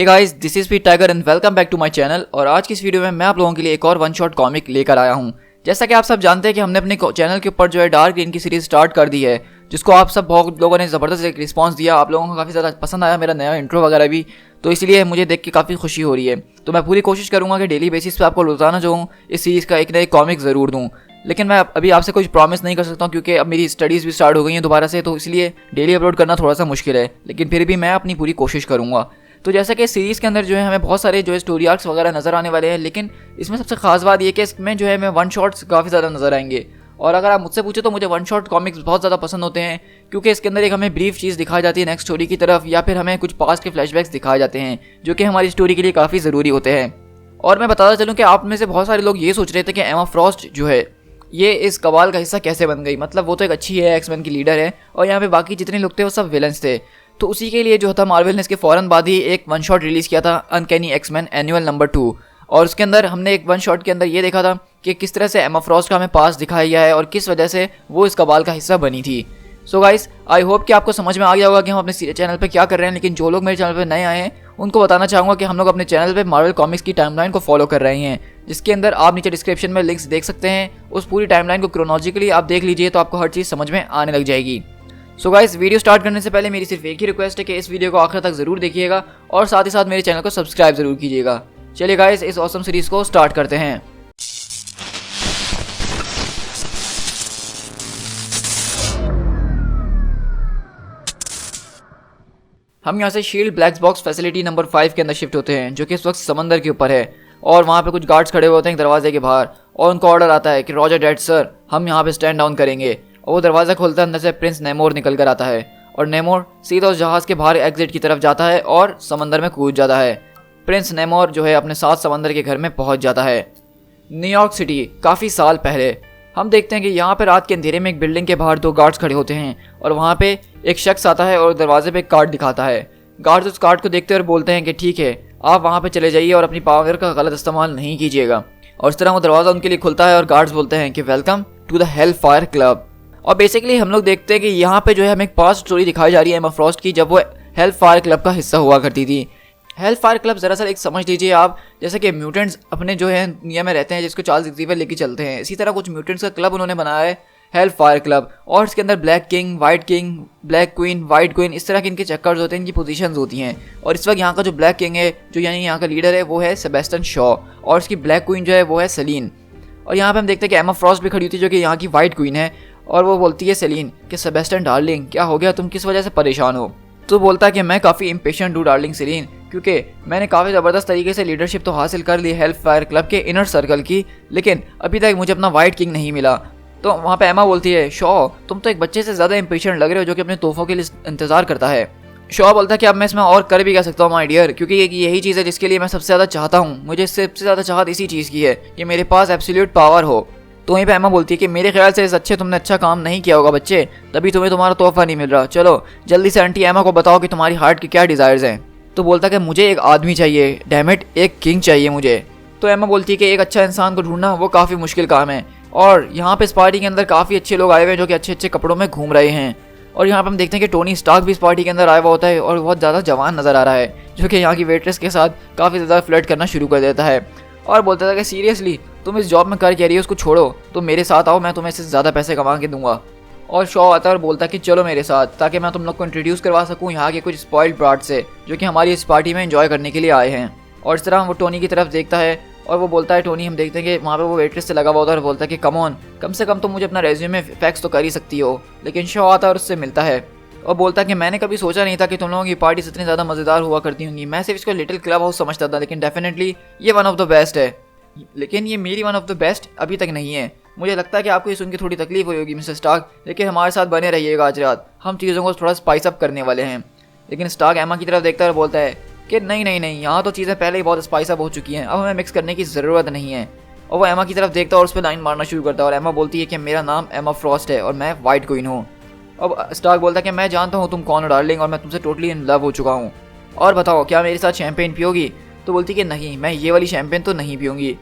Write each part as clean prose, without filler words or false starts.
Hey guys, this is P Tiger and welcome back to my channel. और आज की इस वीडियो में मैं आप लोगों के लिए एक और वन शॉट कॉमिक लेकर आया हूं। जैसा कि आप सब जानते हैं कि हमने अपने चैनल के ऊपर जो है डार्क ग्रीन की सीरीज स्टार्ट कर दी है, जिसको आप सब बहुत लोगों ने ज़बरदस्त एक रिस्पांस दिया। आप लोगों को काफ़ी ज़्यादा पसंद आया मेरा नया इंट्रो वगैरह भी, तो इसलिए मुझे देख के काफ़ी खुशी हो रही है। तो मैं पूरी कोशिश करूँगा कि डेली बेसिस पे आपको रोज़ाना जो हूँ इस सीरीज़ का एक ना एक कॉमिक ज़रूर दूँ। लेकिन मैं अभी आपसे कुछ प्रॉमिस नहीं कर सकता हूँ, क्योंकि अब मेरी स्टडीज़ भी स्टार्ट हो गई हैं दोबारा से, तो इसलिए डेली अपलोड करना थोड़ा सा मुश्किल है। लेकिन फिर भी मैं अपनी पूरी कोशिश करूँगा। तो जैसा कि सीरीज़ के अंदर जो है हमें बहुत सारे जो है स्टोरी आर्क्स वगैरह नज़र आने वाले हैं, लेकिन इसमें सबसे खास बात ये कि इसमें जो है हमें वन शॉट्स काफ़ी ज़्यादा नज़र आएंगे। और अगर आप मुझसे पूछे तो मुझे वन शॉट कॉमिक्स बहुत ज़्यादा पसंद होते हैं, क्योंकि इसके अंदर एक हमें ब्रीफ चीज़ दिखाई जाती है नेक्स्ट स्टोरी की तरफ, या फिर हमें कुछ पास्ट के फ्लैशबैक्स दिखाए जाते हैं जो कि हमारी स्टोरी के लिए काफ़ी ज़रूरी होते हैं। और मैं बताता चलूँ कि आप में से बहुत सारे लोग ये सोच रहे थे कि एमा फ्रॉस्ट जो है ये इस कबाल का हिस्सा कैसे बन गई। मतलब वो तो एक अच्छी है, एक्समैन की लीडर है, और यहाँ पे बाकी जितने लोग थे वो सब विलन्स थे। तो उसी के लिए जो था मार्वल ने इसके फ़ौरन बाद ही एक वन शॉट रिलीज़ किया था, अनकैनी एक्समैन एनुअल नंबर 2। और उसके अंदर हमने एक वन शॉट के अंदर ये देखा था कि किस तरह से एमा फ्रॉस्ट का हमें पास दिखाया गया है और किस वजह से वो इस कबाल का हिस्सा बनी थी। सो गाइस, आई होप कि आपको समझ में आ गया होगा कि हम अपने चैनल पे क्या कर रहे हैं। लेकिन जो लोग मेरे चैनल पे नए आए हैं उनको बताना चाहूँगा कि हम लोग अपने चैनल पे मार्वल कॉमिक्स की टाइमलाइन को फॉलो कर रहे हैं, जिसके अंदर आप नीचे डिस्क्रिप्शन में लिंक्स देख सकते हैं। उस पूरी टाइमलाइन को क्रोनोलॉजिकली आप देख लीजिए तो आपको हर चीज़ समझ में आने लग जाएगी। सो गाइस, वीडियो स्टार्ट करने से पहले मेरी सिर्फ एक ही रिक्वेस्ट है कि इस वीडियो को आखिर तक ज़रूर देखिएगा और साथ ही साथ मेरे चैनल को सब्सक्राइब ज़रूर कीजिएगा। चलिए गाइस, इस ऑसम सीरीज़ को स्टार्ट करते हैं। हम यहाँ से shield black box facility number 5 के अंदर शिफ्ट होते हैं, जो कि इस वक्त समंदर के ऊपर है। और वहाँ पे कुछ गार्ड्स खड़े होते हैं दरवाजे के बाहर, और उनको ऑर्डर आता है कि रॉजर डैड सर, हम यहाँ पे स्टैंड डाउन करेंगे। और वो दरवाज़ा खोलता है, अंदर से प्रिंस नेमोर निकल कर आता है, और नेमोर सीधा उस जहाज़ के बाहर एग्जिट की तरफ जाता है और समंदर में कूद जाता है। प्रिंस नेमोर जो है अपने साथ समंदर के घर में पहुँच जाता है। न्यूयॉर्क सिटी, काफ़ी साल पहले। हम देखते हैं कि यहाँ पे रात के अंधेरे में एक बिल्डिंग के बाहर दो गार्ड्स खड़े होते हैं, और वहाँ पे एक शख्स आता है और दरवाजे पे एक कार्ड दिखाता है। गार्ड्स उस कार्ड को देखते और बोलते हैं कि ठीक है, आप वहाँ पे चले जाइए और अपनी पावर का गलत इस्तेमाल नहीं कीजिएगा। और इस तरह वो दरवाज़ा उनके लिए खुलता है और गार्ड्स बोलते हैं कि welcome to the Hellfire Club. और बेसिकली हम लोग देखते हैं कि यहाँ पे जो है हमें एक पास्ट स्टोरी दिखाई जा रही है एमा फ्रॉस्ट की, जब वो हेल फायर क्लब का हिस्सा हुआ करती थी। हेल फायर क्लब दरअसल एक समझ लीजिए आप, जैसे कि म्यूटेंट्स अपने जो है दुनिया में रहते हैं जिसको चार्ल्स ज़ेवियर लेके चलते हैं, इसी तरह कुछ म्यूटेंट्स का क्लब उन्होंने बनाया है, हेल फायर क्लब। और इसके अंदर black king, white king, black queen, white queen, इस तरह के इनके चक्कर्स होते हैं, इनकी पोजीशंस होती हैं। और इस वक्त यहाँ का जो ब्लैक किंग है, जो यानी यहाँ का लीडर है, वो है सेबेस्टियन शॉ, और इसकी ब्लैक क्वीन जो है वो है सेलिन। और यहाँ पे हम देखते हैं कि एमा फ्रॉस्ट भी खड़ी होती है, जो कि यहाँ की वाइट क्वीन है, और वो बोलती है सेलिन कि सेबेस्टियन डार्लिंग, क्या हो गया, तुम किस वजह से परेशान हो। तो बोलता है कि मैं काफ़ी इम्पेशेंट हूँ डार्लिंग सेलिन, क्योंकि मैंने काफ़ी ज़बरदस्त तरीके से लीडरशिप तो हासिल कर ली हेल फायर क्लब के इनर सर्कल की, लेकिन अभी तक मुझे अपना वाइट किंग नहीं मिला। तो वहाँ पे एमा बोलती है, शॉ तुम तो एक बच्चे से ज़्यादा इम्पेशेंट लग रहे हो जो कि अपने तोहफों के लिए इंतज़ार करता है। शॉ बोलता है कि अब मैं इसमें और कर भी क्या सकता हूँ माय डियर, क्योंकि यही चीज़ है जिसके लिए मैं सबसे ज़्यादा चाहता हूँ। मुझे सबसे ज़्यादा चाहत इसी चीज़ की है कि मेरे पास एब्सोल्यूट पावर हो। तो वहीं पे एमा बोलती है कि मेरे ख्याल से इस अच्छे तुमने अच्छा काम नहीं किया होगा बच्चे, तभी तुम्हें तुम्हारा तोहफा नहीं मिल रहा। चलो जल्दी से आंटी एमा को बताओ कि तुम्हारी हार्ट के क्या डिज़ायर्स हैं। तो बोलता है कि मुझे एक आदमी चाहिए, डैम इट, एक किंग चाहिए मुझे। तो एमा बोलती है कि एक अच्छा इंसान को ढूंढना वो काफ़ी मुश्किल काम है, और यहाँ पे इस पार्टी के अंदर काफ़ी अच्छे लोग आए हुए हैं जो कि अच्छे अच्छे कपड़ों में घूम रहे हैं। और यहाँ पे हम देखते हैं कि टोनी स्टार्क भी इस पार्टी के अंदर आया हुआ होता है, और बहुत ज़्यादा जवान नज़र आ रहा है, जो कि यहाँ की वेट्रेस के साथ काफ़ी ज़्यादा फ्लर्ट करना शुरू कर देता है। और बोलता था कि सीरियसली तुम इस जॉब में कर क्या रही हो, उसको छोड़ो, तो मेरे साथ आओ, मैं तुम्हें इससे ज़्यादा पैसे कमा के दूंगा। और शॉ आता है और बोलता है कि चलो मेरे साथ, ताकि मैं तुम लोग को इंट्रोड्यूस करवा सकूँ यहाँ के कुछ स्पॉइल्ड ब्राड से, जो कि हमारी इस पार्टी में एंजॉय करने के लिए आए हैं। और इस तरह वो टोनी की तरफ देखता है, और वो बोलता है, टोनी हम देखते हैं कि वहाँ पे वो वेट्रेस से लगा हुआ होता है और बोलता है कि कम ऑन, कम से कम तुम मुझे अपना रेज्यूमे में फैक्स तो कर ही सकती हो। लेकिन शॉ आता है और उससे मिलता है और बोलता है कि मैंने कभी सोचा नहीं था कि तुम लोगों की पार्टीज इतनी ज़्यादा मज़ेदार हुआ करती होंगी। मैं सिर्फ इसको लिटिल क्लब हाउस समझता था, लेकिन डेफिनेटली ये वन ऑफ द बेस्ट है। लेकिन ये मेरी वन ऑफ द बेस्ट अभी तक नहीं है। मुझे लगता है कि आपको ये सुन के थोड़ी तकलीफ हुई होगी मिस्टर स्टार्क, लेकिन हमारे साथ बने रहिएगा आज रात, हम चीज़ों को थोड़ा स्पाइस अप करने वाले हैं। लेकिन स्टार्क एमा की तरफ देखता है और बोलता है कि नहीं नहीं नहीं, यहाँ तो चीज़ें पहले ही बहुत स्पाइस अप हो चुकी हैं, अब हमें मिक्स करने की ज़रूरत नहीं है। और वो एमा की तरफ देखता है और उस पर लाइन मारना शुरू करता है, और एमा बोलती है कि मेरा नाम एमा फ्रॉस्ट है और मैं वाइट क्वीन हूँ। अब स्टार्क बोलता है कि मैं जानता हूँ तुम कौन हो डार्लिंग, और मैं तुमसे टोटली इन लव हो चुका हूँ, और बताओ क्या मेरे साथ शैम्पेन पियोगी। तो बोलती कि नहीं, मैं ये वाली शैम्पेन तो नहीं पीऊँगी।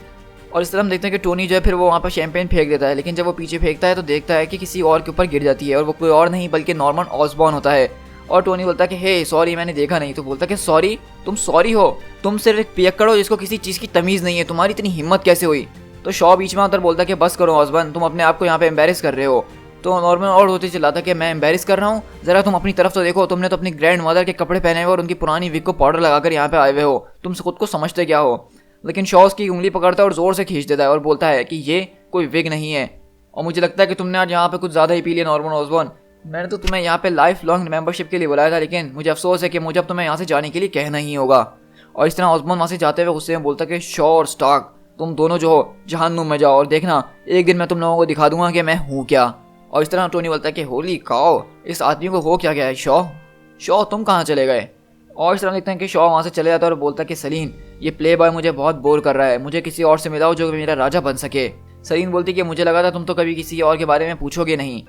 और इस तरह हम देखते हैं कि टोनी जो है फिर वो वहाँ पर शैम्पेन फेंक देता है, लेकिन जब वो पीछे फेंकता है तो देखता है कि किसी और के ऊपर गिर जाती है, और वो कोई और नहीं बल्कि नॉर्मन ऑसबॉर्न होता है। और टोनी बोलता है कि हे सॉरी मैंने देखा नहीं। तो बोलता है कि सॉरी, तुम सॉरी हो? तुम सिर्फ एक पियक्कड़ हो जिसको किसी चीज़ की तमीज़ नहीं है, तुम्हारी इतनी हिम्मत कैसे हुई? तो शॉ बीच में आकर बोलता है कि बस करो ऑसबर्न, तुम अपने आप को यहाँ पे एम्बेरस कर रहे हो। तो नॉर्मन और होते चिल्लाता कि मैं एम्बेरस कर रहा हूँ, ज़रा तुम अपनी तरफ तो देखो, तुमने तो अपनी ग्रैंड मदर के कपड़े पहने हुए और उनकी पुरानी विग को पाउडर लगाकर यहाँ पे आए हुए हो, तुम खुद को समझते क्या हो? लेकिन शॉ उसकी उंगली पकड़ता है और ज़ोर से खींच देता है और बोलता है कि ये कोई विग नहीं है, और मुझे लगता है कि तुमने आज यहाँ पे कुछ ज़्यादा ही पी लिया नॉर्मन ऑसबॉर्न। मैंने तो तुम्हें यहाँ पे लाइफ लॉन्ग मेंबरशिप के लिए बुलाया था, लेकिन मुझे अफसोस है कि मुझे अब तुम्हें यहाँ से जाने के लिए कहना ही होगा। और इस तरह ऑसबॉर्न वहाँ से जाते हुए गुस्से में बोलता कि शॉ और स्टार्क, तुम दोनों जो हो जहन्नुम में जाओ और देखना एक दिन मैं तुम लोगों को दिखा दूंगा कि मैं हूँ क्या। और इस तरह टोनी बोलता है कि होली काओ, इस आदमी को हो क्या गया है? शॉ तुम कहाँ चले गए? और इस तरह देखते हैं कि शॉ वहाँ से चले जाता है और बोलता है कि सलीन, ये प्ले बॉय मुझे बहुत बोर कर रहा है, मुझे किसी और से मिलाओ जो मेरा राजा बन सके। सलीन बोलती कि मुझे लगा था तुम तो कभी किसी और के बारे में पूछोगे नहीं।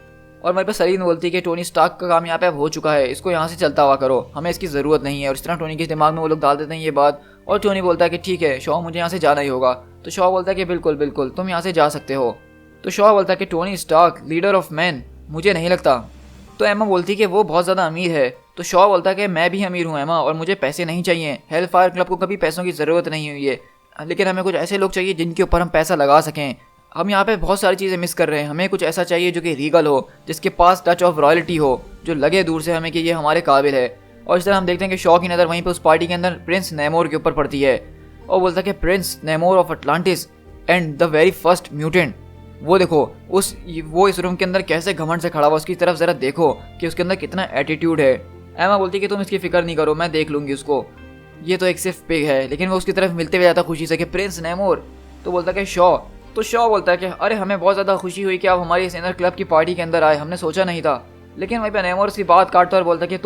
और मेरे पे सलीन बोलती कि टोनी स्टार्क का काम यहाँ पे अब हो चुका है, इसको यहाँ से चलता हुआ करो, हमें इसकी ज़रूरत नहीं है। और इस तरह टोनी के दिमाग में वो लोग डाल देते हैं ये बात, और टोनी बोलता है कि ठीक है शॉ, मुझे यहाँ से जाना ही होगा। तो शॉ बोलता है कि बिल्कुल बिल्कुल तुम यहाँ से जा सकते हो। तो शॉ बोलता है कि Tony Stark leader of man, मुझे नहीं लगता। तो एमा बोलती कि वो बहुत ज़्यादा अमीर है। तो शॉ बोलता है कि मैं भी अमीर हूँ एमा, और मुझे पैसे नहीं चाहिए, हेल फायर क्लब को कभी पैसों की ज़रूरत नहीं हुई है, लेकिन हमें कुछ ऐसे लोग चाहिए जिनके ऊपर हम पैसा लगा सकें। हम यहाँ पे बहुत सारी चीज़ें मिस कर रहे हैं, हमें कुछ ऐसा चाहिए जो कि रीगल हो, जिसके पास टच ऑफ रॉयल्टी हो, जो लगे दूर से हमें कि ये हमारे काबिल है। और इस तरह हम देखते हैं कि शॉ की नज़र वहीं पर उस पार्टी के अंदर प्रिंस नेमोर के ऊपर पड़ती है, और बोलता है कि Prince नेमोर of Atlantis and the very first mutant, वो देखो वो इस रूम के अंदर कैसे घमंड से खड़ा हुआ, उसकी तरफ ज़रा देखो कि उसके अंदर कितना एटीट्यूड है। एमा बोलती है कि तुम इसकी फिक्र नहीं करो, मैं देख लूँगी उसको, ये तो एक सिर्फ पिग है। लेकिन वो उसकी तरफ मिलते हुए जाता खुशी से कि प्रिंस नेमोर। तो बोलता है कि शॉ, तो शॉ बोलता है कि अरे हमें बहुत ज़्यादा खुशी हुई कि आप हमारी इस इनर क्लब की पार्टी के अंदर आए, हमने सोचा नहीं था। लेकिन वहीं पर नेमोर उसकी बात काटता और बोलता है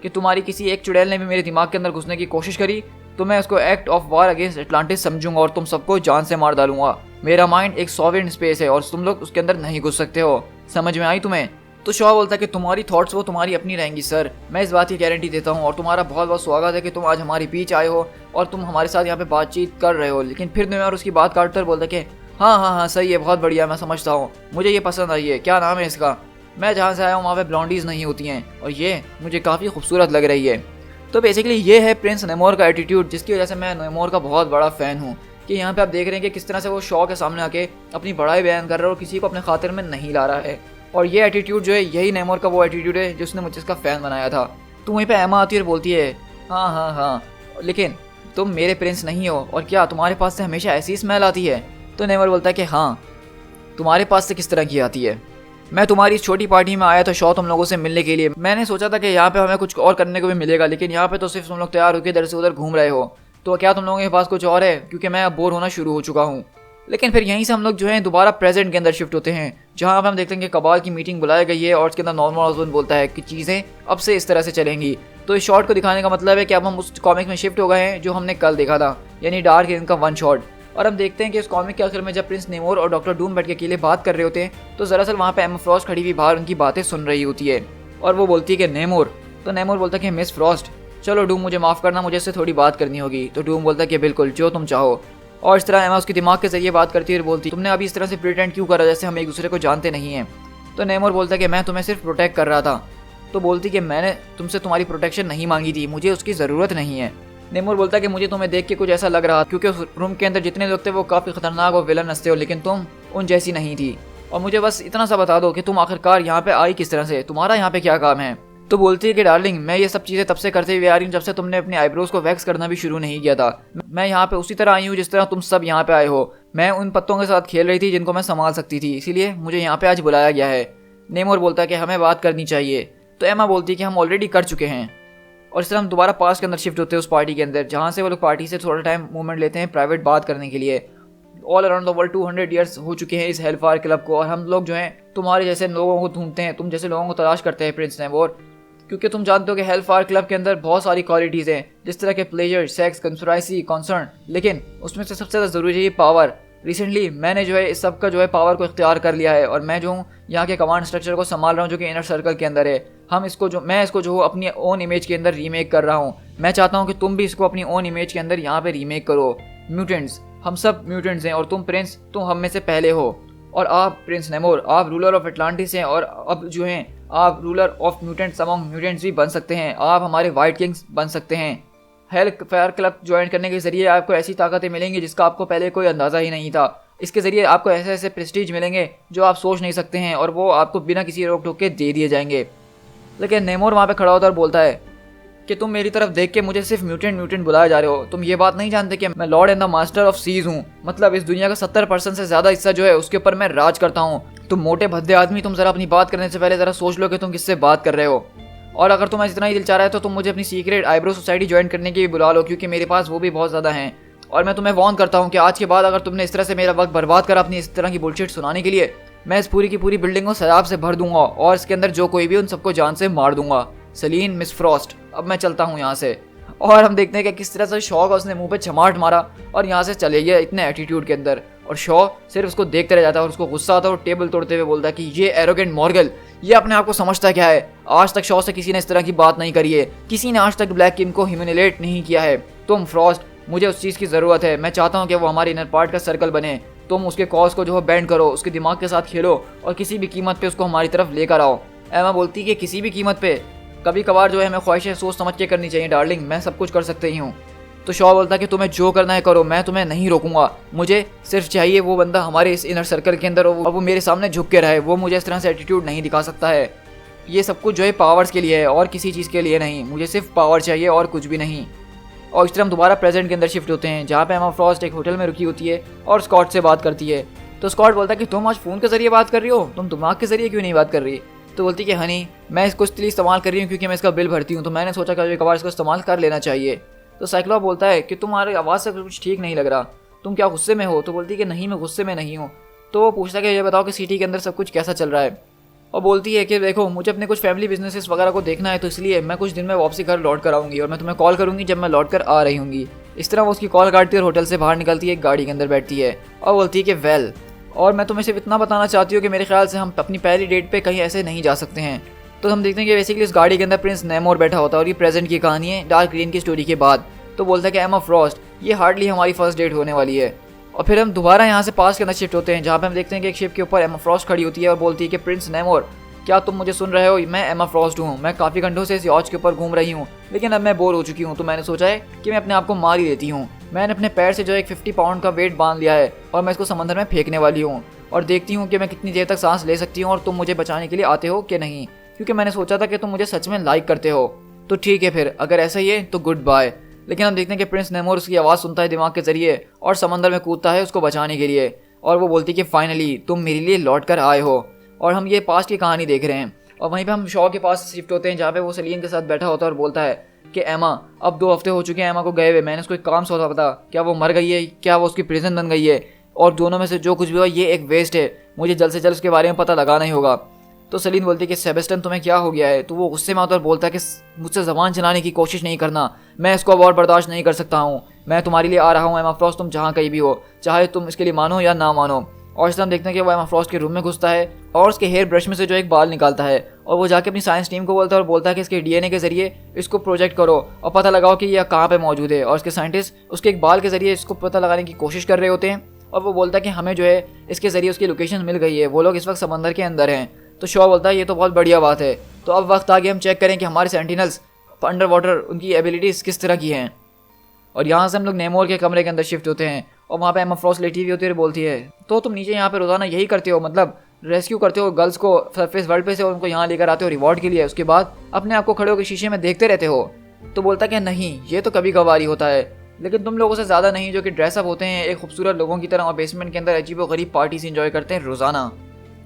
कि तुम्हारी किसी एक चुड़ैल ने भी मेरे दिमाग के अंदर घुसने की कोशिश करी तो मैं उसको act of war against Atlantis समझूंगा और तुम सबको जान से मार डालूंगा। मेरा माइंड एक सॉवरेन स्पेस है और तुम लोग उसके अंदर नहीं घुस सकते हो, समझ में आई तुम्हें? तो शॉ बोलता है कि तुम्हारी थॉट्स वो तुम्हारी अपनी रहेंगी सर, मैं इस बात की गारंटी देता हूँ, और तुम्हारा बहुत बहुत स्वागत है कि तुम आज हमारे बीच आए हो और तुम हमारे साथ यहाँ पे बातचीत कर रहे हो। लेकिन फिर नेमोर उसकी बात काटकर बोलता है कि हाँ सही है, बहुत बढ़िया, मैं समझता हूँ, मुझे ये पसंद आई है, क्या नाम है इसका? मैं जहाँ से आया हूँ वहाँ पे ब्लॉन्डीज नहीं होती हैं और ये मुझे काफ़ी खूबसूरत लग रही है। तो बेसिकली ये है प्रिंस नेमोर का एटीट्यूड, जिसकी वजह से मैं नेमोर का बहुत बड़ा फ़ैन हूँ। कि यहाँ पे आप देख रहे हैं कि किस तरह से वो शॉ के सामने आके अपनी बड़ाई बयान कर रहा है और किसी को अपने खातिर में नहीं ला रहा है। और ये एटीट्यूड जो है, यही नेमोर का वो एटीट्यूड है जिसने मुझे इसका फ़ैन बनाया था। तो वहीं पे एमा आती है और बोलती है हाँ, लेकिन तुम मेरे प्रिंस नहीं हो, और क्या तुम्हारे पास से हमेशा ऐसी स्मेल आती है? तो नेमोर बोलता है कि हाँ, तुम्हारे पास से किस तरह की आती है? मैं तुम्हारी इस छोटी पार्टी में आया था शॉ तुम लोगों से मिलने के लिए, मैंने सोचा था कि यहाँ पे हमें कुछ और करने को भी मिलेगा, लेकिन यहाँ पे तो सिर्फ तुम लोग तैयार होकर इधर से उधर घूम रहे हो। तो क्या तुम लोगों के पास कुछ और है? क्योंकि मैं अब बोर होना शुरू हो चुका हूँ। लेकिन फिर यहीं से हम लोग जो है दोबारा प्रेजेंट के अंदर शिफ्ट होते हैं, जहाँ पर हम देखते हैं कि कबाल की मीटिंग बुलाई गई है और उसके अंदर नॉर्मन ऑसबॉर्न बोलता है कि चीज़ें अब से इस तरह से चलेंगी। तो इस शॉट को दिखाने का मतलब है कि अब हम उस कॉमिक में शिफ्ट हो गए हैं जो हमने कल देखा था, यानी डार्क एज का वन शॉट। और हम देखते हैं कि इस कॉमिक के आखिर में जब प्रिंस नेमोर और डॉक्टर डूम बैठ के अकेले बात कर रहे होते हैं, तो दरअसल वहाँ पे एमा फ्रॉस्ट खड़ी हुई बाहर उनकी बातें सुन रही होती है, और वो बोलती है कि नेमोर। तो नेमोर बोलता है कि मिस फ्रॉस्ट, चलो डूम मुझे माफ़ करना, मुझे इससे थोड़ी बात करनी होगी। तो डूम बोलता है कि बिल्कुल, जो तुम चाहो। और इस तरह एमा उसके दिमाग के जरिए बात करती है और बोलती, तुमने अभी इस तरह से प्रिटेंड क्यों करा जैसे हम एक दूसरे को जानते नहीं हैं? तो नेमोर बोलता है कि मैं तुम्हें सिर्फ प्रोटेक्ट कर रहा था। तो बोलती कि मैंने तुमसे तुम्हारी प्रोटेक्शन नहीं मांगी थी, मुझे उसकी ज़रूरत नहीं है। नेमोर बोलता है कि मुझे तुम्हें देख के कुछ ऐसा लग रहा, क्योंकि उस रूम के अंदर जितने लोग थे वो काफ़ी खतरनाक और विलन हंसते हो, लेकिन तुम उन जैसी नहीं थी। और मुझे बस इतना सा बता दो कि तुम आखिरकार यहाँ पे आई किस तरह से, तुम्हारा यहाँ पे क्या काम है? तो बोलती है कि डार्लिंग, मैं ये सब चीज़ें तब से करते हुए आ रही हूँ जब से तुमने अपने आईब्रोज को वैक्स करना भी शुरू नहीं किया था। मैं यहाँ पे उसी तरह आई हूँ जिस तरह तुम सब यहाँ पे आए हो। मैं उन पत्तों के साथ खेल रही थी जिनको मैं संभाल सकती थी, इसीलिए मुझे यहाँ पे आज बुलाया गया है। नेमोर बोलता है कि हमें बात करनी चाहिए। तो एमा बोलती है कि हम ऑलरेडी कर चुके हैं। और इस तरह हम दोबारा पास्ट के अंदर शिफ्ट होते हैं उस पार्टी के अंदर, जहाँ से वो लोग पार्टी से थोड़ा टाइम मूवमेंट लेते हैं प्राइवेट बात करने के लिए। All around the world 200 years हो चुके हैं इस हेलफायर क्लब को, और हम लोग जो हैं तुम्हारे जैसे लोगों को ढूंढते हैं, तुम जैसे लोगों को तलाश करते हैं प्रिंस नेमोर, क्योंकि तुम जानते हो कि हेलफायर क्लब के अंदर बहुत सारी क्वालिटीज़ हैं, जिस तरह के प्लेजर, सेक्स, कंस्पिरेसी, कॉन्सर्न, लेकिन उसमें से सबसे ज़्यादा ज़रूरी है पावर। रिसेंटली मैंने जो है इस सब का जो है पावर को इख्तियार कर लिया है, और मैं जो हूँ यहाँ के कमांड स्ट्रक्चर को संभाल रहा हूँ जो कि इनर सर्कल के अंदर है। मैं इसको जो अपनी ओन इमेज के अंदर रीमेक कर रहा हूँ। मैं चाहता हूँ कि तुम भी इसको अपनी ओन इमेज के अंदर यहाँ पे रीमेक करो। म्यूटेंट्स, हम सब म्यूटेंट्स हैं, और तुम प्रिंस, तुम हम में से पहले हो, और आप प्रिंस नेमोर, आप रूलर ऑफ अटलांटिस हैं, और अब जो हैं आप ruler of mutants among mutants भी बन सकते हैं, आप हमारे वाइट किंग्स बन सकते हैं। हेल फायर क्लब ज्वाइन करने के जरिए आपको ऐसी ताकतें मिलेंगी जिसका आपको पहले कोई अंदाज़ा ही नहीं था। इसके ज़रिए आपको ऐसे ऐसे प्रेस्टीज मिलेंगे जो आप सोच नहीं सकते हैं, और वो आपको बिना किसी रोक टोक के दे दिए जाएंगे। लेकिन नेमोर वहाँ पे खड़ा होता है और बोलता है कि तुम मेरी तरफ देख के मुझे सिर्फ म्यूटेंट बुलाए जा रहे हो। तुम ये बात नहीं जानते कि मैं lord and the master of seas हूँ, मतलब इस दुनिया का 70% से ज़्यादा हिस्सा जो है उसके ऊपर मैं राज करता हूँ। तुम मोटे भद्दे आदमी, तुम ज़रा अपनी बात करने से पहले ज़रा सोच लो कि तुम किससे बात कर रहे हो। और अगर तुम्हें इतना ही दिल चाह रहा है तो तुम मुझे अपनी सीक्रेट आईब्रो सोसाइटी ज्वाइन करने की भी बुला लो, क्योंकि मेरे पास वो भी बहुत ज़्यादा हैं। और मैं तुम्हें वार्न करता हूँ कि आज के बाद अगर तुमने इस तरह से मेरा वक्त बर्बाद करा अपनी इस तरह की बुलशिट सुनाने के लिए, मैं इस पूरी की पूरी बिल्डिंग को शराब से भर दूंगा और इसके अंदर जो कोई भी उन सबको जान से मार दूंगा। सलीन, मिस फ्रॉस्ट, अब मैं चलता हूँ यहाँ से। और हम देखते हैं कि किस तरह से शॉ का उसने मुंह पे चमाट मारा और यहाँ से चले गया इतने एटीट्यूड के अंदर। और शॉ सिर्फ उसको देखते रह जाता है और उसको गुस्सा आता है और टेबल तोड़ते हुए बोलता है कि ये एरोगेंट मॉर्गल, ये अपने आप को समझता क्या है। आज तक शॉ से किसी ने इस तरह की बात नहीं करी है, किसी ने आज तक ब्लैक किंग को ह्यूमिलेट नहीं किया है। तुम फ्रॉस्ट, मुझे उस चीज़ की ज़रूरत है, मैं चाहता हूँ कि वो हमारे इनर पार्ट का सर्कल बने। तुम उसके कॉज को जो है बैंड करो, उसके दिमाग के साथ खेलो और किसी भी कीमत पे उसको हमारी तरफ लेकर आओ। एमा बोलती कि किसी भी कीमत पे, कभी कभार जो है हमें ख्वाहिशें सोच समझ के करनी चाहिए डार्लिंग, मैं सब कुछ कर सकती हूँ। तो शॉ बोलता है कि तुम्हें जो करना है करो, मैं तुम्हें नहीं रोकूंगा। मुझे सिर्फ चाहिए वो बंदा हमारे इस इनर सर्कल के अंदर और वो मेरे सामने झुक के रहे। वो मुझे इस तरह से एटीट्यूड नहीं दिखा सकता है। ये सब कुछ जो है पावर्स के लिए है और किसी चीज़ के लिए नहीं। मुझे सिर्फ पावर चाहिए और कुछ भी नहीं। और इस तरह हम दोबारा प्रेजेंट के अंदर शिफ्ट होते हैं, जहाँ पे एमा फ्रॉस्ट एक होटल में रुकी होती है और स्कॉट से बात करती है। तो स्कॉट बोलता है कि तुम आज फ़ोन के जरिए बात कर रही हो, तुम दिमाग के जरिए क्यों नहीं बात कर रही। तो बोलती कि हनी, मैं इसको इसलिए इस्तेमाल कर रही हूँ क्योंकि मैं इसका बिल भरती हूँ, तो मैंने सोचा कभी कभार इसको इस्तेमाल कर लेना चाहिए। तो साइक्लोप बोलता है कि तुम्हारी आवाज़ से कुछ ठीक नहीं लग रहा, तुम क्या गुस्से में हो। तो बोलती है कि नहीं, मैं गुस्से में नहीं हूँ। तो वो पूछता है कि ये बताओ कि सिटी के अंदर सब कुछ कैसा चल रहा है। और बोलती है कि देखो, मुझे अपने कुछ फैमिली बिजनेसेस वगैरह को देखना है, तो इसलिए मैं कुछ दिन में वापसी घर लौट कर आऊँगी और मैं तुम्हें कॉल करूँगी जब मैं लौट कर आ रही हूँगी। इस तरह वो उसकी कॉल काटती है और होटल से बाहर निकलती है, एक गाड़ी के अंदर बैठती है और बोलती है कि वेल, और मैं तुम्हें सिर्फ इतना बताना चाहती हूँ कि मेरे ख्याल से हम अपनी पहली डेट पे कहीं ऐसे नहीं जा सकते हैं। तो हम देखते हैं कि बेसिकली इस गाड़ी के अंदर प्रिंस नेमोर बैठा होता है और ये प्रेजेंट की कहानी है डार्क ग्रीन की स्टोरी के बाद। तो बोलता है कि एमा फ्रॉस्ट, ये हार्डली हमारी फर्स्ट डेट होने वाली है। और फिर हम दोबारा यहाँ से पास के अंदर शिफ्ट होते हैं, जहाँ पे हम देखते हैं कि एक शिप के ऊपर एमा फ्रॉस्ट खड़ी होती है और बोलती है कि प्रिंस नेमोर, क्या तुम मुझे सुन रहे हो, मैं एमा फ्रॉस्ट हूँ। मैं काफ़ी घंटों से इस यॉच के ऊपर घूम रही हूँ, लेकिन अब मैं बोर हो चुकी हूँ, तो मैंने सोचा है कि मैं अपने आप को मार ही देती हूँ। मैंने अपने पैर से जो एक 50 पाउंड का वेट बांध लिया है और मैं इसको समंदर में फेंकने वाली हूँ और देखती हूँ कि मैं कितनी देर तक सांस ले सकती हूँ और तुम मुझे बचाने के लिए आते हो कि नहीं, क्योंकि मैंने सोचा था कि तुम मुझे सच में लाइक करते हो। तो ठीक है फिर, अगर ऐसा ही है तो गुड बाय। लेकिन हम देखते हैं कि प्रिंस नेमोर उसकी आवाज़ सुनता है दिमाग के जरिए और समंदर में कूदता है उसको बचाने के लिए। और वो बोलती है कि फाइनली तुम मेरे लिए लौट कर आए हो। और हम ये पास्ट की कहानी देख रहे हैं और वहीं पे हम शॉ के पास शिफ्ट होते हैं, जहाँ पे वो सलीन के साथ बैठा होता है और बोलता है कि एमा, अब 2 हफ्ते हो चुके हैं एमा को गए हुए, मैंने उसको एक काम सौंपा था, क्या वो मर गई है, क्या वो उसकी प्रिजन बन गई है, और दोनों में से जो कुछ भी हुआ ये एक वेस्ट है, मुझे जल्द से जल्द उसके बारे में पता लगाना ही होगा। तो सलीन बोलती है कि सेबेस्टियन तुम्हें क्या हो गया है। तो वो गुस्से में आता है और बोलता है कि मुझसे ज़बान चलाने की कोशिश नहीं करना, मैं इसको अब और बर्दाश्त नहीं कर सकता हूँ। मैं तुम्हारे लिए आ रहा हूँ एमा फ्रॉस्ट, तुम जहाँ कहीं भी हो, चाहे तुम इसके लिए मानो या ना मानो। और इस तरह हम देखते हैं कि वो एमा फ्रॉस्ट के रूम में घुसता है और उसके हेयर ब्रश में से जो एक बाल निकालता है और वो जाके अपनी साइंस टीम को बोलता है और बोलता है कि इसके डीएनए के जरिए इसको प्रोजेक्ट करो और पता लगाओ कि यह कहाँ पे मौजूद है। और उसके साइंटिस्ट उसके एक बाल के जरिए इसको पता लगाने की कोशिश कर रहे होते हैं और वो बोलता है कि हमें जो है इसके जरिए उसकी लोकेशन मिल गई है, वो लोग इस वक्त समंदर के अंदर हैं। तो शॉ बोलता है ये तो बहुत बढ़िया बात है, तो अब वक्त आ गया हम चेक करें कि हमारे सेंटिनल्स अंडर वाटर उनकी एबिलिटीज़ किस तरह की हैं। और यहाँ से हम लोग नेमोर के कमरे के अंदर शिफ्ट होते हैं और वहाँ पे एमा फ्रॉस्ट लेटी हुई होती है और बोलती है, तो तुम नीचे यहाँ पे रोज़ाना यही करते हो, मतलब रेस्क्यू करते हो गर्ल्स को सरफेस वर्ल्ड पे से और उनको यहाँ लेकर आते हो रिवॉर्ड के लिए, उसके बाद अपने आप को खड़े होकर शीशे में देखते रहते हो। तो बोलता कि नहीं, ये तो कभी कभार ही होता है, लेकिन तुम लोगों से ज़्यादा नहीं जो कि ड्रेसअप होते हैं एक खूबसूरत लोगों की तरह और बेसमेंट के अंदर अजीबोगरीब पार्टीज इंजॉय करते हैं रोज़ाना।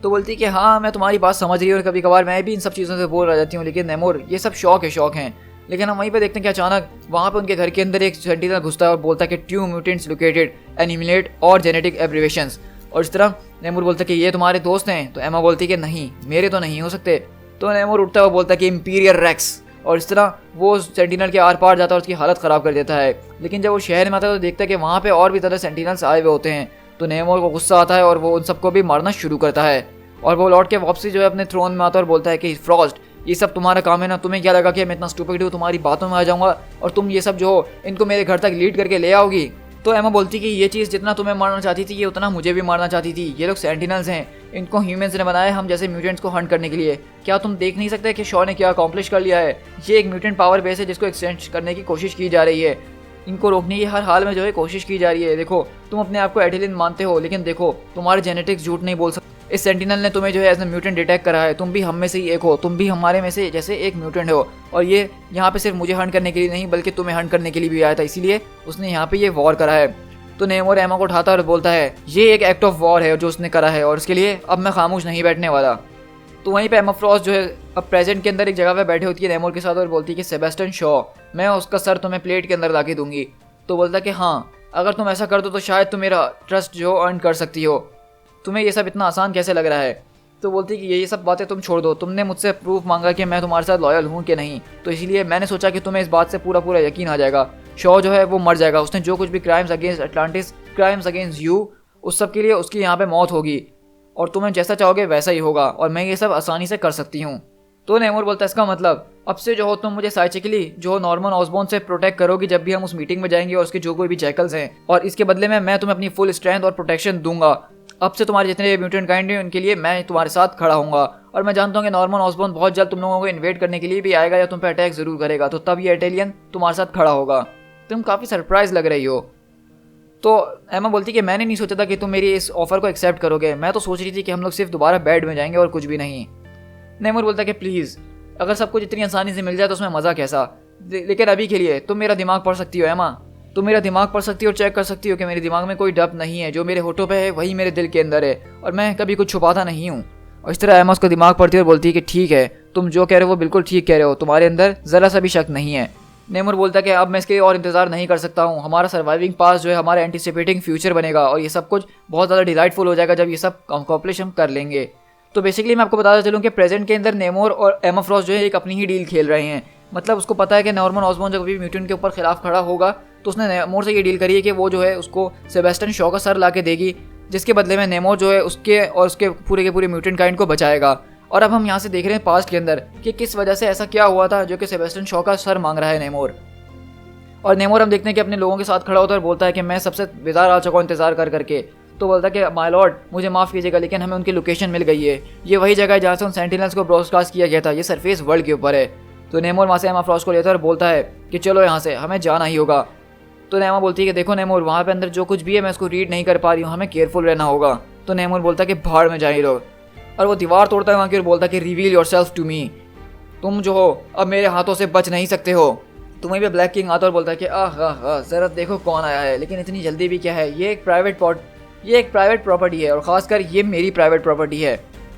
तो बोलती कि हाँ, मैं तुम्हारी बात समझ रही हूँ और कभी कभार मैं भी इन सब चीज़ों से बोर रह जाती हूँ, लेकिन नेमोर ये सब शौक हैं। लेकिन हम वहीं पे देखते हैं कि अचानक वहाँ पे उनके घर के अंदर एक सेंटिनल घुसता है और बोलता है कि 2 म्यूटेंट्स लोकेटेड एनिमिलेट और जेनेटिक एब्रिवेशंस। और इस तरह नेमोर बोलता है कि ये तुम्हारे दोस्त हैं। तो एमा बोलती है कि नहीं, मेरे तो नहीं हो सकते। तो नेमोर उठता है और बोलता है कि इंपीरियल रेक्स, और इस तरह वो सेंटिनल के आर पार जाता है और उसकी हालत ख़राब कर देता है। लेकिन जब वो शहर में आता है तो देखता है कि वहाँ पे और भी ज़्यादा सेंटिनल्स आए हुए होते हैं। तो नेमोर को गुस्सा आता है और वो उन सबको भी मारना शुरू करता है और वो लौट के वापसी जो है अपने थ्रोन में आता है और बोलता है कि फ्रॉस्ट, ये सब तुम्हारा काम है ना, तुम्हें क्या लगा कि मैं इतना स्टूपिड हूँ, तुम्हारी बातों में आ जाऊँगा और तुम ये सब जो हो इनको मेरे घर तक लीड करके ले आओगी। तो एमा बोलती कि ये चीज़ जितना तुम्हें मारना चाहती थी ये उतना मुझे भी मारना चाहती थी। ये लोग सेंटिनल्स हैं, इनको ह्यूमंस ने बनाया हम जैसे म्यूटेंट्स को हंट करने के लिए। क्या तुम देख नहीं सकते कि शॉ ने क्या अकॉम्प्लिश कर लिया है? ये एक म्यूटेंट पावर बेस है जिसको एक्सटेंड करने की कोशिश की जा रही है। इनको रोकने की हर हाल में जो है कोशिश की जा रही है। देखो तुम अपने आप को एटिलियन मानते हो, लेकिन देखो तुम्हारे जेनेटिक्स झूठ नहीं बोल सकते। इस सेंटिनल ने तुम्हें जो है एज ए म्यूटेंट डिटेक्ट करा है। तुम भी हम में से ही एक हो, तुम भी हमारे में से जैसे एक म्यूटेंट हो। और ये यहाँ पे सिर्फ मुझे हंट करने के लिए नहीं बल्कि तुम्हें हंट करने के लिए भी आया था, इसीलिए उसने यहाँ पे ये वॉर करा है। तो नेमोर एमा को उठाता और बोलता है ये एक एक्ट ऑफ वॉर है जो उसने करा है और उसके लिए अब मैं खामोश नहीं बैठने वाला। तो वहीं पे एमा फ्रॉस्ट जो है अब प्रेजेंट के अंदर एक जगह पे बैठे होती है नेमोर के साथ और बोलती है कि सेबेस्टियन शॉ, मैं उसका सर तुम्हें प्लेट के अंदर ला के दूंगी। तो बोलता है कि हाँ, अगर तुम ऐसा कर दो तो शायद तुम मेरा ट्रस्ट जो अर्न कर सकती हो। तुम्हें ये सब इतना आसान कैसे लग रहा है? तो बोलती है कि ये सब बातें तुम छोड़ दो, तुमने मुझसे प्रूफ मांगा कि मैं तुम्हारे साथ लॉयल हूँ कि नहीं, तो इसीलिए मैंने सोचा कि तुम्हें इस बात से पूरा पूरा यकीन आ जाएगा। शॉ जो है वो मर जाएगा, उसने जो कुछ भी crimes against Atlantis, crimes against you, उस सब के लिए उसकी यहाँ पे मौत होगी और तुम्हें जैसा चाहोगे वैसा ही होगा और मैं ये सब आसानी से कर सकती हूँ। तो नेमोर बोलता है इसका मतलब अब से जो हो तुम मुझे साइकिकली जो नॉर्मन ऑसबॉर्न से प्रोटेक्ट करोगी जब भी हम उस मीटिंग में जाएंगे और उसके जो कोई भी जैकल्स हैं, और इसके बदले में मैं तुम्हें अपनी फुल स्ट्रेंथ और प्रोटेक्शन दूंगा। अब से तुम्हारे जितने म्यूटेंट काइंड हैं उनके लिए मैं तुम्हारे साथ खड़ा हूँगा और मैं जानता हूँ कि नॉर्मन ऑसबॉर्न बहुत जल्द तुम लोगों को इन्वेट करने के लिए भी आएगा या तुम पे अटैक जरूर करेगा, तो तब ये इटालियन तुम्हारे साथ खड़ा होगा। तुम काफ़ी सरप्राइज लग रही हो। तो एमा बोलती कि मैंने नहीं सोचा था कि तुम मेरी इस ऑफर को एक्सेप्ट करोगे, मैं तो सोच रही थी कि हम लोग सिर्फ दोबारा बेड में जाएंगे और कुछ भी नहीं। नेमोर बोलता कि प्लीज़ अगर सब कुछ इतनी आसानी से मिल जाए तो उसमें मज़ा कैसा, लेकिन अभी के लिए तुम मेरा दिमाग पढ़ सकती हो एमा, तुम मेरा दिमाग पढ़ सकती हो और चेक कर सकती हो कि मेरे दिमाग में कोई डब नहीं है, जो मेरे होठों पे है वही मेरे दिल के अंदर है और मैं कभी कुछ छुपाता नहीं हूँ। और इस तरह एमा उसका दिमाग पढ़ती है और बोलती है कि ठीक है, तुम जो कह रहे हो वो बिल्कुल ठीक कह रहे हो, तुम्हारे अंदर ज़रा सा भी शक नहीं है। नेमोर बोलता है कि अब मैं इसके लिए और इंतजार नहीं कर सकता हूँ, हमारा सर्वाइविंग पास जो है हमारा एंटिसिपेटिंग फ्यूचर बनेगा और ये सब कुछ बहुत ज़्यादा डिलाइटफुल हो जाएगा जब ये सब अकॉम्प्लिश हम कर लेंगे। तो बेसिकली मैं आपको बताता चलूँ कि प्रेजेंट के अंदर नेमोर और एमा फ्रॉस्ट जो है एक अपनी ही डील खेल रहे हैं। मतलब उसको पता है कि नॉर्मन ऑसबॉर्न जब भी म्यूटेंट के ऊपर खिलाफ खड़ा होगा तो उसने नेमोर से ये डील करी है कि वो जो है उसको सेबेस्टियन शॉ का सर ला के देगी, जिसके बदले में नेमोर जो है उसके और उसके पूरे के पूरे म्यूटेंट काइंड को बचाएगा। और अब हम यहाँ से देख रहे हैं पास्ट के अंदर कि किस वजह से ऐसा क्या हुआ था जो कि सेबेस्टियन शॉ का सर मांग रहा है नेमोर। और नेमोर हम देखते हैं कि अपने लोगों के साथ खड़ा होता है और बोलता है कि मैं सबसे बेजार आ चुका हूँ इंतजार कर करके। तो बोलता है कि माय लॉर्ड मुझे माफ़ कीजिएगा लेकिन हमें उनकी लोकेशन मिल गई है, ये वही जगह है जहाँ से उन सेंटिनल्स को ब्रॉडकास्ट किया गया था, ये सरफेस वर्ल्ड के ऊपर है। तो नेमोर वहाँ से एमा फ्रॉस्ट को लेता है और बोलता है कि चलो यहाँ से हमें जाना ही होगा। तो एमा बोलती है कि देखो नेमोर, वहाँ पे अंदर जो कुछ भी है मैं उसको रीड नहीं कर पा रही हूँ, हमें केयरफुल रहना होगा। तो नेमोर बोलता है कि भाड़ में जाए लोग, और वो दीवार तोड़ता है वहाँ की और बोलता है कि रिवील योरसेल्फ टू मी, तुम जो हो अब मेरे हाथों से बच नहीं सकते हो। तो वहीं पे ब्लैक किंग आता और बोलता है कि ज़रा देखो कौन आया है, लेकिन इतनी जल्दी भी क्या है, ये एक प्राइवेट प्रॉपर्टी है और ख़ासकर ये मेरी प्राइवेट प्रॉपर्टी है।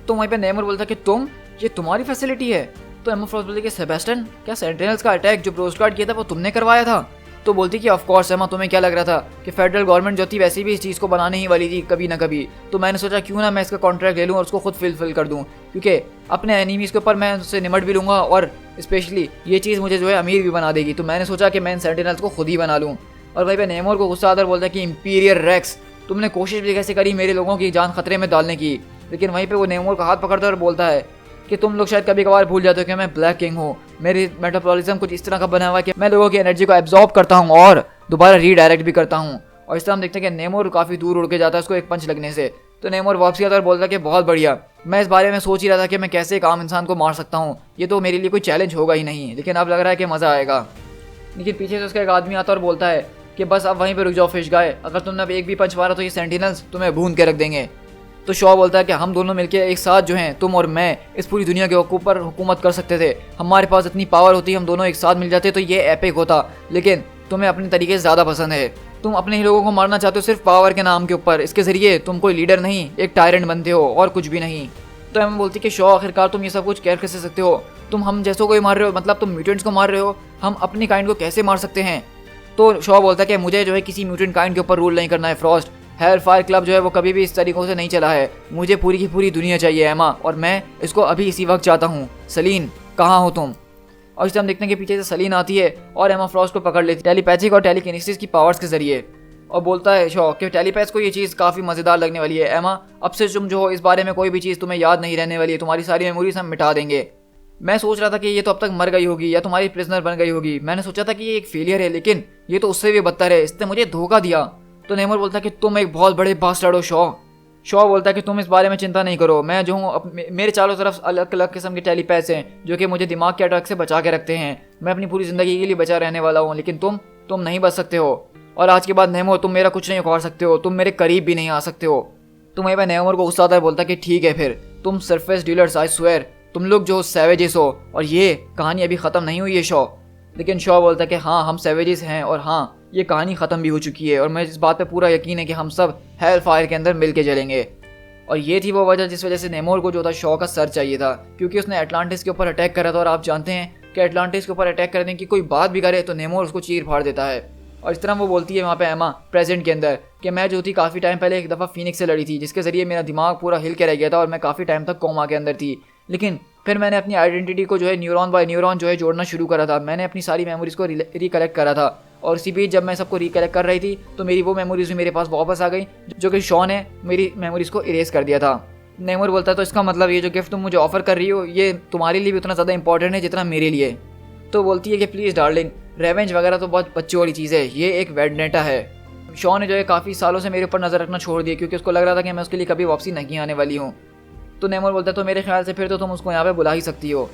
तो वहीं पे नेमोर बोलता है कि ये तुम्हारी फैसिलिटी है। तो एमा फ्रॉस्ट बोलती है कि सेबेस्टियन, क्या सेंटिनल्स का अटैक जो ब्रोडकास्ट किया था वो तुमने करवाया था? तो बोलती कि ऑफ कोर्स एमा, तुम्हें क्या लग रहा था कि फेडरल गवर्नमेंट जो थी वैसे भी इस चीज़ को बनाने ही वाली थी कभी ना कभी, तो मैंने सोचा क्यों ना मैं इसका कॉन्ट्रैक्ट ले लूँ और उसको खुद फिल कर दूँ, क्योंकि अपने एनिमीज़ के ऊपर मैं उससे निमट भी लूँगा और स्पेशली ये चीज़ मुझे जो है अमीर भी बना देगी। तो मैंने सोचा कि मैं इन सेंटिनल्स को खुद ही बना लूँ। और वहीं पे नेमोर को गुस्सा आता और बोलता है कि इंपीरियर रेक्स, तुमने कोशिश भी कैसे करी मेरे लोगों की जान खतरे में डालने की। लेकिन वहीं पे वो नेमोर का हाथ पकड़ता है और बोलता है कि तुम लोग शायद कभी कभार भूल जाते हो कि मैं ब्लैक किंग हूँ, मेरी मेटाबॉलिज्म कुछ इस तरह का बना हुआ है कि मैं लोगों की एनर्जी को एब्जॉर्ब करता हूँ और दोबारा रीडायरेक्ट भी करता हूँ। और इस तरह हम देखते हैं कि नेमोर काफ़ी दूर उड़ के जाता है उसको एक पंच लगने से। तो नेमोर वापसी आता है और बोलता है कि बहुत बढ़िया, मैं इस बारे में सोच ही रहा था कि मैं कैसे एक आम इंसान को मार सकता हूँ, ये तो मेरे लिए कोई चैलेंज होगा ही नहीं, लेकिन अब लग रहा है कि मज़ा आएगा। लेकिन पीछे से उसका एक आदमी आता है और बोलता है कि बस अब वहीं पर रुक जाओ फिश गाय, अगर तुमने अब एक भी पंच मारा तो ये सेंटिनल्स तुम्हें भून के रख देंगे। तो शॉ बोलता है कि हम दोनों मिलकर एक साथ जो हैं, तुम और मैं, इस पूरी दुनिया के ऊपर हुकूमत कर सकते थे। हमारे पास इतनी पावर होती, हम दोनों एक साथ मिल जाते तो ये एपिक होता, लेकिन तुम्हें अपने तरीके से ज़्यादा पसंद है, तुम अपने ही लोगों को मारना चाहते हो सिर्फ पावर के नाम के ऊपर, इसके ज़रिए तुम कोई लीडर नहीं एक टायरेंट बनते हो और कुछ भी नहीं। तो हम बोलती कि शॉ आखिरकार तुम ये सब कुछ कैसे कर सकते हो, तुम हम जैसों को ही मार रहे हो, मतलब तुम म्यूटेंट्स को मार रहे हो, हम अपनी काइंड को कैसे मार सकते हैं। तो शॉ बोलता है कि मुझे जो है किसी म्यूटेंट काइंड के ऊपर रूल नहीं करना है फ्रॉस्ट, हेल फायर क्लब जो है वो कभी भी इस तरीक़ों से नहीं चला है, मुझे पूरी की पूरी दुनिया चाहिए एमा, और मैं इसको अभी इसी वक्त चाहता हूँ। सलीन कहाँ हो तुम? और इस हम देखते हैं कि पीछे से सलीन आती है और एमा फ्रॉस्ट को पकड़ लेती है टेलीपैथिक और टेलीकिनेसिस की पावर्स के जरिए, और बोलता है शॉ कि टेलीपैथ को ये चीज़ काफ़ी मज़ेदार लगने वाली है एमा, अब से तुम जो हो इस बारे में कोई भी चीज़ तुम्हें याद नहीं रहने वाली है, तुम्हारी सारी मेमोरीज हम मिटा देंगे। मैं सोच रहा था कि ये तो अब तक मर गई होगी या तुम्हारी प्रिजनर बन गई होगी, मैंने सोचा था कि ये एक फेलियर है, लेकिन ये तो उससे भी बदतर है, इसने मुझे धोखा दिया। तो नेमोर बोलता है कि तुम एक बहुत बड़े बास्टर्ड हो शॉ। शॉ बोलता है कि तुम इस बारे में चिंता नहीं करो, मैं जो हूँ मेरे चारों तरफ अलग अलग किस्म के टेलीपैथ्स हैं जो कि मुझे दिमाग के अटैक से बचा के रखते हैं। मैं अपनी पूरी ज़िंदगी के लिए बचा रहने वाला हूँ, लेकिन तुम नहीं बच सकते हो। और आज के बाद नेमोर तुम मेरा कुछ नहीं उखाड़ सकते हो, तुम मेरे करीब भी नहीं आ सकते हो। तो वहीं पर नेमोर को गुस्सा आता है, बोलता है कि ठीक है फिर, तुम सरफेस डीलर्स, आई स्वेयर तुम लोग जो सैवेजेस हो, और ये कहानी अभी ख़त्म नहीं हुई है शॉ। लेकिन शॉ बोलता है कि हाँ हम सैवेजेस हैं, और हाँ ये कहानी ख़त्म भी हो चुकी है, और मैं इस बात पे पूरा यकीन है कि हम सब हेल फायर के अंदर मिल के जलेंगे। और ये थी वो वजह जिस वजह से नेमोर को जो था शॉ का सर चाहिए था, क्योंकि उसने एटलांटिस के ऊपर अटैक करा था। और आप जानते हैं कि एटलांटिस के ऊपर अटैक करने की कोई बात भी करे तो नेमोर उसको चीर फाड़ देता है। और इस तरह वो बोलती है वहाँ पे एमा प्रेजेंट के अंदर कि मैं जो थी काफ़ी टाइम पहले एक दफ़ा फीनिक्स से लड़ी थी, जिसके ज़रिए मेरा दिमाग पूरा हिल के रह गया था और मैं काफ़ी टाइम तक कोमा के अंदर थी। लेकिन फिर मैंने अपनी आइडेंटिटी को जो है न्यूरॉन बाय न्यूरॉन जो है जोड़ना शुरू करा था। मैंने अपनी सारी मेमोरीज़ को रिकलेक्ट करा था, और इसी बीच जब मैं सबको रिकलेक्ट कर रही थी तो मेरी वो मेमोरीज भी मेरे पास वापस आ गई जो कि शॉ ने मेरी मेमोरीज को इरेज कर दिया था। नेमोर बोलता है तो इसका मतलब ये जो गिफ्ट तुम मुझे ऑफर कर रही हो ये तुम्हारे लिए भी उतना ज़्यादा इंपॉर्टेंट है जितना मेरे लिए। तो बोलती है कि प्लीज़ डार्लिंग, रेवेंज वगैरह तो बहुत बच्चों वाली चीज़ है, ये एक वेंडेटा है। शॉ ने जो है काफ़ी सालों से मेरे ऊपर नज़र रखना छोड़ दिया, क्योंकि उसको लग रहा था कि मैं उसके लिए कभी वापसी नहीं आने वाली हूँ। तो नेमोर बोलता है तो मेरे ख्याल से फिर तो तुम उसको यहाँ पे बुला ही सकती हो।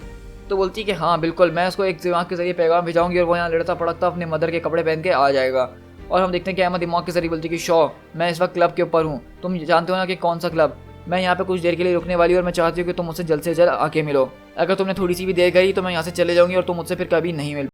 तो बोलती है कि हाँ बिल्कुल, मैं उसको एक दिमाग के जरिए पैगाम भेजाऊंगी और वो यहाँ लड़ता पड़कता अपने मदर के कपड़े पहन के आ जाएगा। और हम देखते हैं कि एमा दिमाग के जरिए बोलती है कि शॉ, मैं इस वक्त क्लब के ऊपर हूँ, तुम जानते हो ना कि कौन सा क्लब, मैं यहाँ पे कुछ देर के लिए रुकने वाली हूँ और मैं चाहती हूँ कि तुम मुझसे जल्द से जल्द आके मिलो। अगर तुमने थोड़ी सी भी देर करी तो मैं यहाँ से चले जाऊँगी और तुम मुझसे फिर कभी नहीं मिल